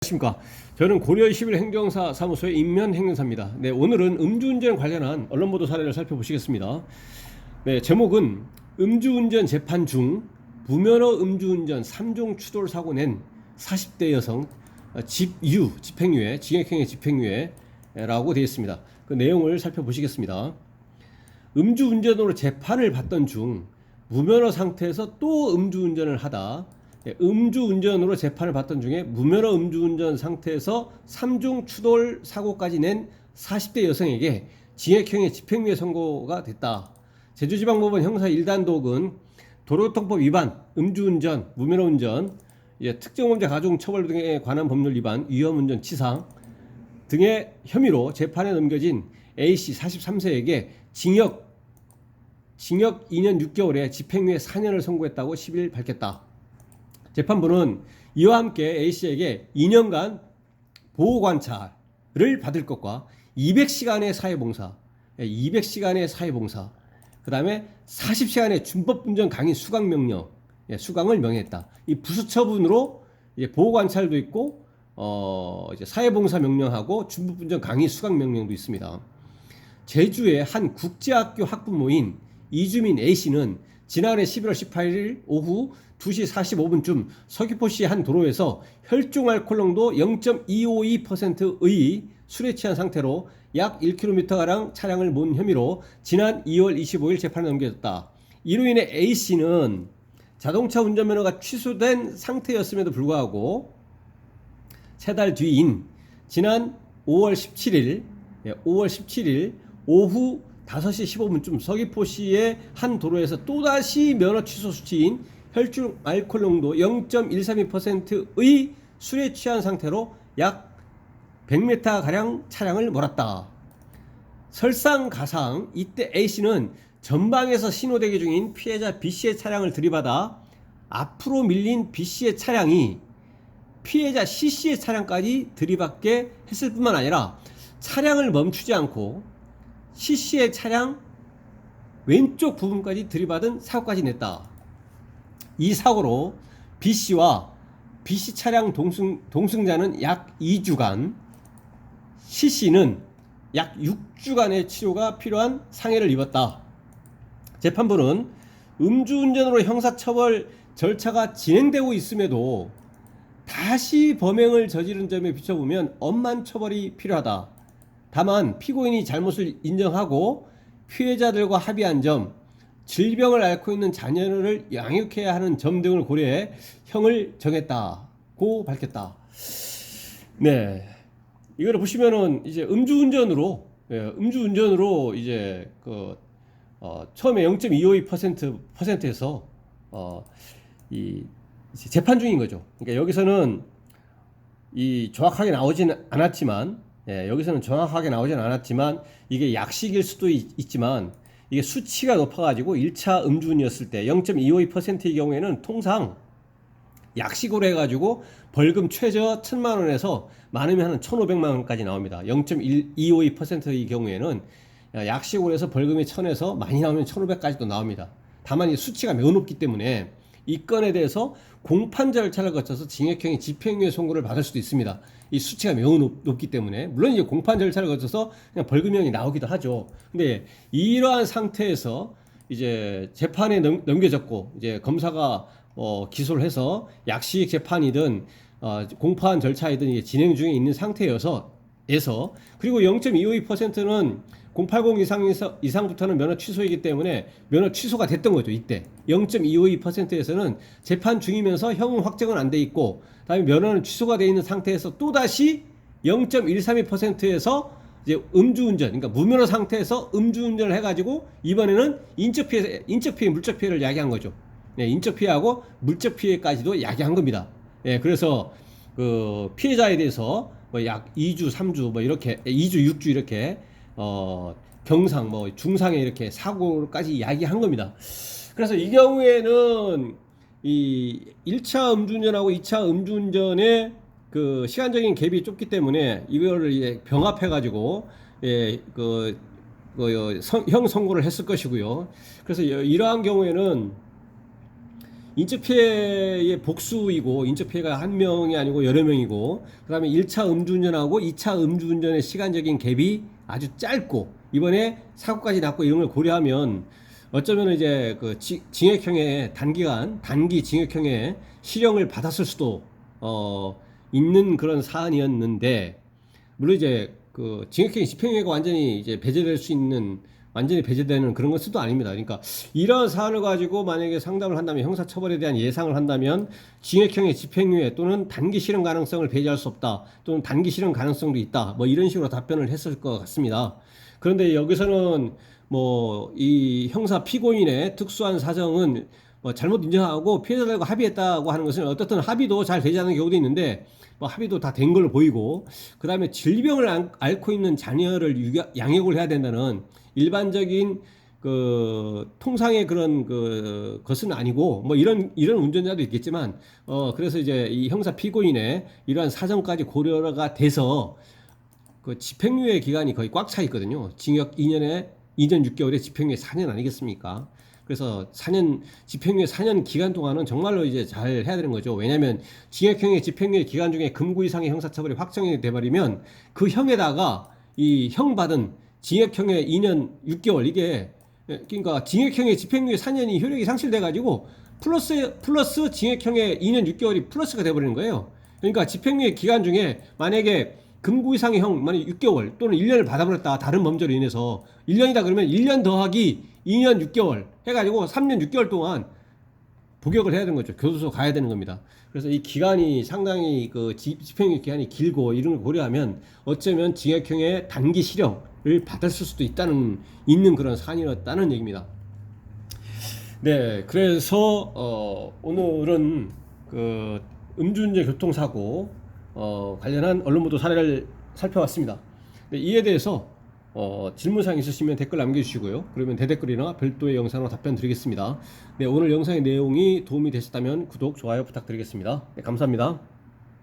안녕하십니까. 저는 고려 21 행정사 사무소의 임면 행정사입니다. 네, 오늘은 음주운전 관련한 언론 보도 사례를 살펴보시겠습니다. 네, 제목은 음주운전 재판 중 무면허 음주운전 3종 추돌 사고 낸 40대 여성 집행유예, 징역형의 집행유예라고 되어 있습니다. 그 내용을 살펴보시겠습니다. 음주운전으로 재판을 받던 중 무면허 상태에서 또 음주운전을 하다 음주운전으로 재판을 받던 중에 무면허 음주운전 상태에서 3종 추돌 사고까지 낸 40대 여성에게 징역형의 집행유예 선고가 됐다. 제주지방법원 형사 1단독은 도로교통법 위반, 음주운전, 무면허 운전, 특정범죄 가중처벌 등에 관한 법률 위반, 위험운전 치상 등의 혐의로 재판에 넘겨진 A씨 43세에게 징역 2년 6개월에 집행유예 4년을 선고했다고 10일 밝혔다. 재판부는 이와 함께 A씨에게 2년간 보호관찰을 받을 것과 200시간의 사회봉사, 그 다음에 40시간의 준법운전 강의 수강명령, 수강을 명했다. 이 부수처분으로 보호관찰도 있고, 이제 사회봉사 명령하고 준법운전 강의 수강명령도 있습니다. 제주의 한 국제학교 학부모인 이주민 A씨는 지난해 11월 18일 오후 2시 45분쯤 서귀포시 한 도로에서 혈중 알코올 농도 0.252%의 술에 취한 상태로 약 1km가량 차량을 몬 혐의로 지난 2월 25일 재판에 넘겨졌다. 이로 인해 A씨는 자동차 운전면허가 취소된 상태였음에도 불구하고 세 달 뒤인 지난 5월 17일 오후 5시 15분쯤 서귀포시의 한 도로에서 또다시 면허 취소 수치인 혈중 알코올 농도 0.132%의 술에 취한 상태로 약 100m가량 차량을 몰았다. 설상가상 이때 A씨는 전방에서 신호대기 중인 피해자 B씨의 차량을 들이받아 앞으로 밀린 B씨의 차량이 피해자 C씨의 차량까지 들이받게 했을 뿐만 아니라 차량을 멈추지 않고 C씨의 차량 왼쪽 부분까지 들이받은 사고까지 냈다. 이 사고로 B씨와 B씨 차량 동승자는 약 2주간, C씨는 약 6주간의 치료가 필요한 상해를 입었다. 재판부는 음주운전으로 형사처벌 절차가 진행되고 있음에도 다시 범행을 저지른 점에 비춰보면 엄한 처벌이 필요하다. 다만 피고인이 잘못을 인정하고 피해자들과 합의한 점, 질병을 앓고 있는 자녀를 양육해야 하는 점 등을 고려해 형을 정했다고 밝혔다. 네, 이거를 보시면은 이제 음주운전으로 이제 처음에 0.252%에서 이 재판 중인 거죠. 그러니까 여기서는 정확하게 나오지는 않았지만. 여기서는 정확하게 나오진 않았지만 이게 약식일 수도 있지만 이게 수치가 높아가지고 1차 음주운이었을 때 0.252%의 경우에는 통상 약식으로 해가지고 벌금 최저 1,000만 원에서 많으면 한 1,500만 원까지 나옵니다. 0.252%의 경우에는 약식으로 해서 벌금이 1,000에서 많이 나오면 1,500까지도 나옵니다. 다만 이 수치가 매우 높기 때문에 이 건에 대해서 공판 절차를 거쳐서 징역형의 집행유예 선고를 받을 수도 있습니다. 이 수치가 매우 높기 때문에 물론 이제 공판 절차를 거쳐서 그냥 벌금형이 나오기도 하죠. 근데 이러한 상태에서 이제 재판에 넘겨졌고 이제 검사가 기소를 해서 약식 재판이든 공판 절차이든 이게 진행 중에 있는 상태여서 그리고 0.252%는 080 이상부터는 면허 취소이기 때문에 면허 취소가 됐던 거죠. 이때 0.252%에서는 재판 중이면서 형 확정은 안 돼 있고 그다음에 면허는 취소가 돼 있는 상태에서 또다시 0.132%에서 이제 음주운전, 그러니까 무면허 상태에서 음주운전을 해가지고 이번에는 인적 피해, 물적 피해를 야기한 거죠. 인적 피해하고 물적 피해까지도 야기한 겁니다. 그래서 그 피해자에 대해서 약 2주, 3주 이렇게 2주, 6주 이렇게 경상 중상에 이렇게 사고까지 야기한 겁니다. 그래서 이 경우에는 이 1차 음주운전하고 2차 음주운전의 그 시간적인 갭이 좁기 때문에 이거를 병합해 가지고 형 선고를 했을 것이고요. 그래서 이러한 경우에는 인적 피해의 복수이고 인적 피해가 한 명이 아니고 여러 명이고 그다음에 1차 음주운전하고 2차 음주운전의 시간적인 갭이 아주 짧고 이번에 사고까지 났고 이런 걸 고려하면 어쩌면 이제 그 징역형의 단기 징역형의 실형을 받았을 수도 있는 그런 사안이었는데 물론 이제 그 징역형 집행유예가 완전히 이제 배제될 수 있는 완전히 배제되는 그런 것도 아닙니다. 그러니까 이러한 사안을 가지고 만약에 상담을 한다면 형사처벌에 대한 예상을 한다면 징역형의 집행유예 또는 단기 실형 가능성을 배제할 수 없다 또는 단기 실형 가능성도 있다 뭐 이런 식으로 답변을 했을 것 같습니다. 그런데 여기서는 뭐 이 형사 피고인의 특수한 사정은 뭐 잘못 인정하고 피해자들과 합의했다고 하는 것은 어떻든 합의도 잘 되지 않는 경우도 있는데 뭐 합의도 다 된 걸로 보이고 그 다음에 질병을 앓고 있는 자녀를 양육을 해야 된다는 일반적인 그 통상의 그런 그 것은 아니고 뭐 이런 운전자도 있겠지만 그래서 이제 이 형사 피고인의 이러한 사정까지 고려가 돼서 그 집행유예 기간이 거의 꽉 차 있거든요. 징역 2년 6개월에 집행유예 4년 아니겠습니까? 그래서 4년 집행유예 4년 기간 동안은 정말로 이제 잘 해야 되는 거죠. 왜냐하면 징역형의 집행유예 기간 중에 금고 이상의 형사처벌이 확정이 돼버리면 그 형에다가 이 형 받은 징역형의 2년 6개월 이게 그러니까 징역형의 집행유예 4년이 효력이 상실돼 가지고 플러스 징역형의 2년 6개월이 플러스가 돼버리는 거예요. 그러니까 집행유예 기간 중에 만약에 금고 이상의 형 만약 6개월 또는 1년을 받아버렸다 다른 범죄로 인해서 1년이다 그러면 1년 더하기 2년 6개월 해가지고 3년 6개월 동안 복역을 해야 되는 거죠. 교도소 가야 되는 겁니다. 그래서 이 기간이 상당히 그 집행유예 기간이 길고 이런 걸 고려하면 어쩌면 징역형의 단기 실형을 받았을 수도 있는 그런 사안이었다는 얘기입니다. 네, 그래서 오늘은 그 음주운전 교통사고 관련한 언론 보도 사례를 살펴봤습니다. 네, 이에 대해서 질문사항 있으시면 댓글 남겨주시고요. 그러면 대댓글이나 별도의 영상으로 답변 드리겠습니다. 네, 오늘 영상의 내용이 도움이 되셨다면 구독, 좋아요 부탁드리겠습니다. 네, 감사합니다.